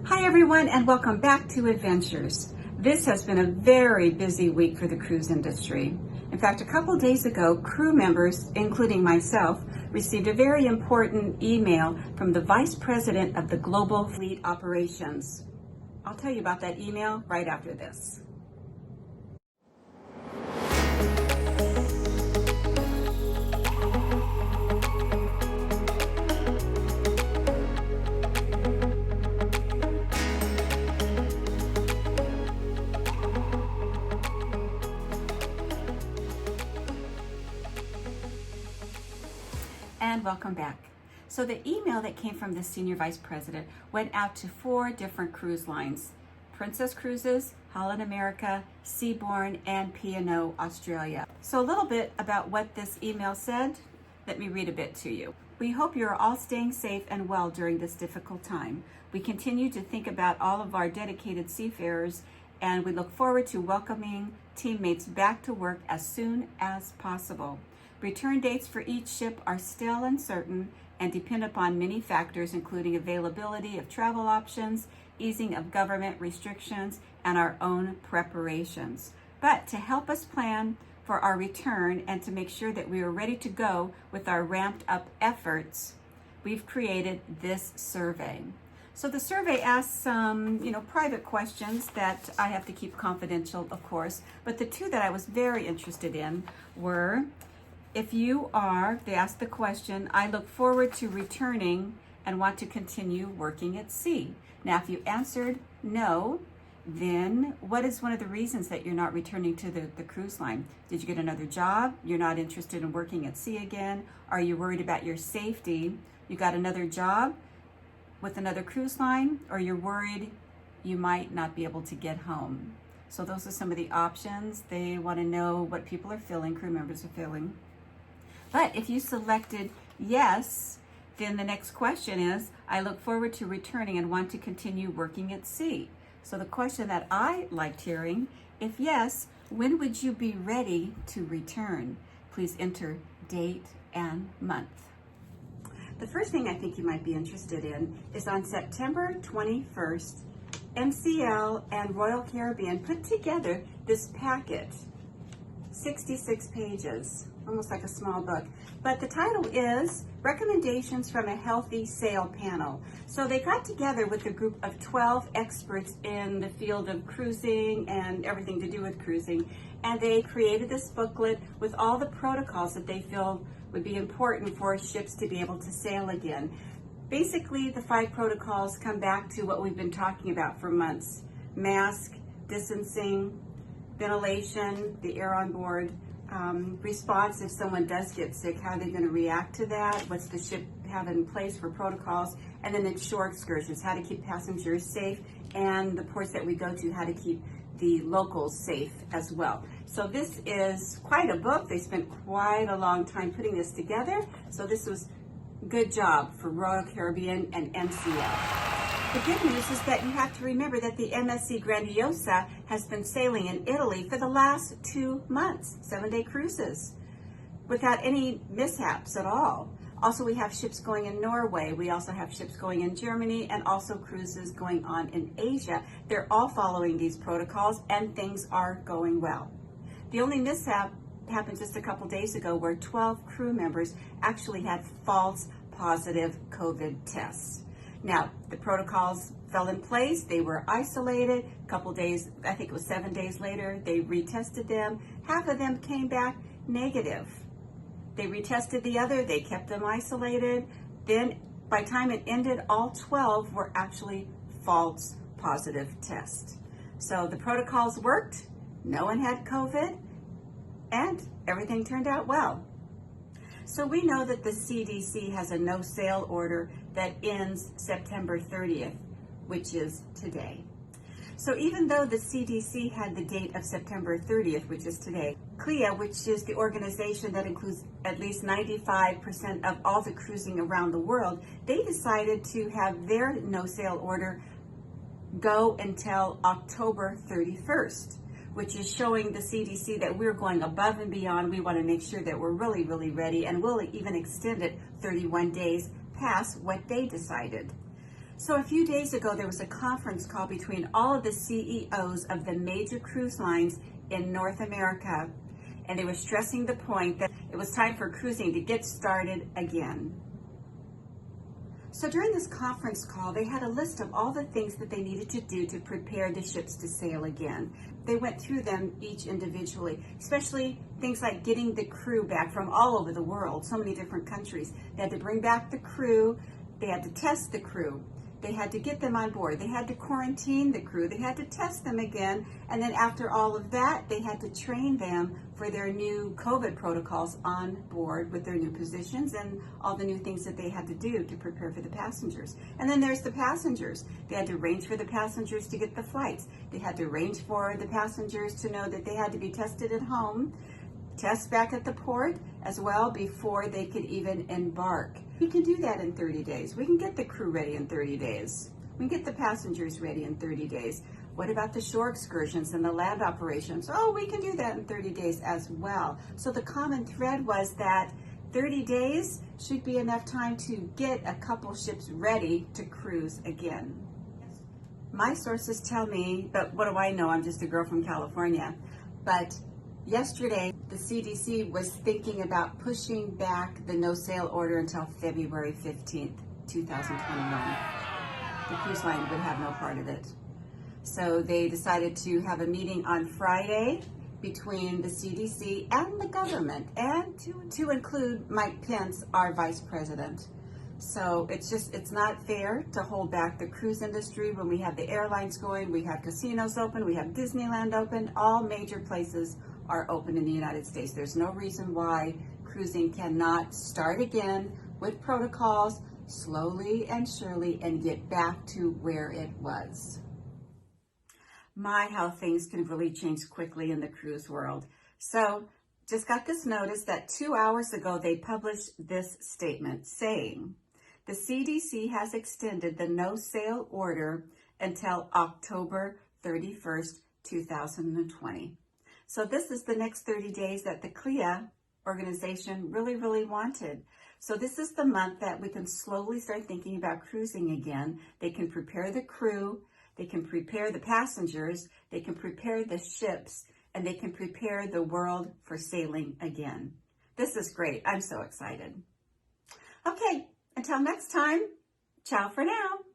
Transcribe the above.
Hi everyone, and welcome back to Adventures. This has been a very busy week for the cruise industry. In fact, a couple days ago, crew members, including myself, received a very important email from the Vice President of the Global Fleet Operations. I'll tell you about that email right after this. And welcome back. So the email that came from the Senior Vice President went out to 4 different cruise lines: Princess Cruises, Holland America, Seabourn, and P&O Australia. So a little bit about what this email said. Let me read a bit to you. We hope you are all staying safe and well during this difficult time. We continue to think about all of our dedicated seafarers, and we look forward to welcoming teammates back to work as soon as possible. Return dates for each ship are still uncertain and depend upon many factors, including availability of travel options, easing of government restrictions, and our own preparations. But to help us plan for our return and to make sure that we are ready to go with our ramped up efforts, we've created this survey. So the survey asks some, private questions that I have to keep confidential, of course, but the 2 that I was very interested in were, they asked the question, I look forward to returning and want to continue working at sea. Now, if you answered no, then what is one of the reasons that you're not returning to the cruise line? Did you get another job? You're not interested in working at sea again? Are you worried about your safety? You got another job with another cruise line? Or you're worried you might not be able to get home? So those are some of the options. They want to know what people are feeling, crew members are feeling. But if you selected yes, then the next question is, I look forward to returning and want to continue working at sea. So the question that I liked hearing, if yes, when would you be ready to return? Please enter date and month. The first thing I think you might be interested in is on September 21st, MCL and Royal Caribbean put together this packet, 66 pages, almost like a small book. But the title is Recommendations from a Healthy Sail Panel. So they got together with a group of 12 experts in the field of cruising and everything to do with cruising. And they created this booklet with all the protocols that they feel would be important for ships to be able to sail again. Basically, the 5 protocols come back to what we've been talking about for months: mask, distancing, ventilation, the air on board, response if someone does get sick, how are they going to react to that, what's the ship have in place for protocols, and then the shore excursions, how to keep passengers safe, and the ports that we go to, how to keep the locals safe as well. So this is quite a book. They spent quite a long time putting this together. So this was a good job for Royal Caribbean and MCL. The good news is that you have to remember that the MSC Grandiosa has been sailing in Italy for the last 2 months, 7-day cruises, without any mishaps at all. Also, we have ships going in Norway. We also have ships going in Germany, and also cruises going on in Asia. They're all following these protocols, and things are going well. The only mishap happened just a couple days ago where 12 crew members actually had false positive COVID tests. Now, the protocols fell in place. They were isolated. A couple days, I think it was 7 days later, they retested them. Half of them came back negative. They retested the other. They kept them isolated. Then, by the time it ended, all 12 were actually false positive tests. So the protocols worked. No one had COVID, and everything turned out well. So we know that the CDC has a no sail order that ends September 30th, which is today. So even though the CDC had the date of September 30th, which is today, CLIA, which is the organization that includes at least 95% of all the cruising around the world, they decided to have their no sail order go until October 31st. Which is showing the CDC that we're going above and beyond. We want to make sure that we're really, really ready, and we'll even extend it 31 days past what they decided. So a few days ago, there was a conference call between all of the CEOs of the major cruise lines in North America, and they were stressing the point that it was time for cruising to get started again. So during this conference call, they had a list of all the things that they needed to do to prepare the ships to sail again. They went through them each individually, especially things like getting the crew back from all over the world, so many different countries. They had to bring back the crew, they had to test the crew, they had to get them on board, they had to quarantine the crew, they had to test them again, and then after all of that, they had to train them for their new COVID protocols on board with their new positions and all the new things that they had to do to prepare for the passengers. And then there's the passengers. They had to arrange for the passengers to get the flights. They had to arrange for the passengers to know that they had to be tested at home, test back at the port as well before they could even embark. We can do that in 30 days. We can get the crew ready in 30 days. We can get the passengers ready in 30 days. What about the shore excursions and the land operations? Oh, we can do that in 30 days as well. So the common thread was that 30 days should be enough time to get a couple ships ready to cruise again. My sources tell me, but what do I know? I'm just a girl from California. But yesterday, the CDC was thinking about pushing back the no sail order until February 15th, 2021. The cruise line would have no part of it. So they decided to have a meeting on Friday between the CDC and the government, and to include Mike Pence, our vice president. So it's not fair to hold back the cruise industry when we have the airlines going, we have casinos open, we have Disneyland open, all major places are open in the United States. There's no reason why cruising cannot start again with protocols slowly and surely and get back to where it was. My, how things can really change quickly in the cruise world. So just got this notice that 2 hours ago they published this statement saying, the CDC has extended the no sail order until October 31st, 2020. So this is the next 30 days that the CLIA organization really wanted. So this is the month that we can slowly start thinking about cruising again. They can prepare the crew, they can prepare the passengers, they can prepare the ships, and they can prepare the world for sailing again. This is great. I'm so excited. Okay, until next time, ciao for now.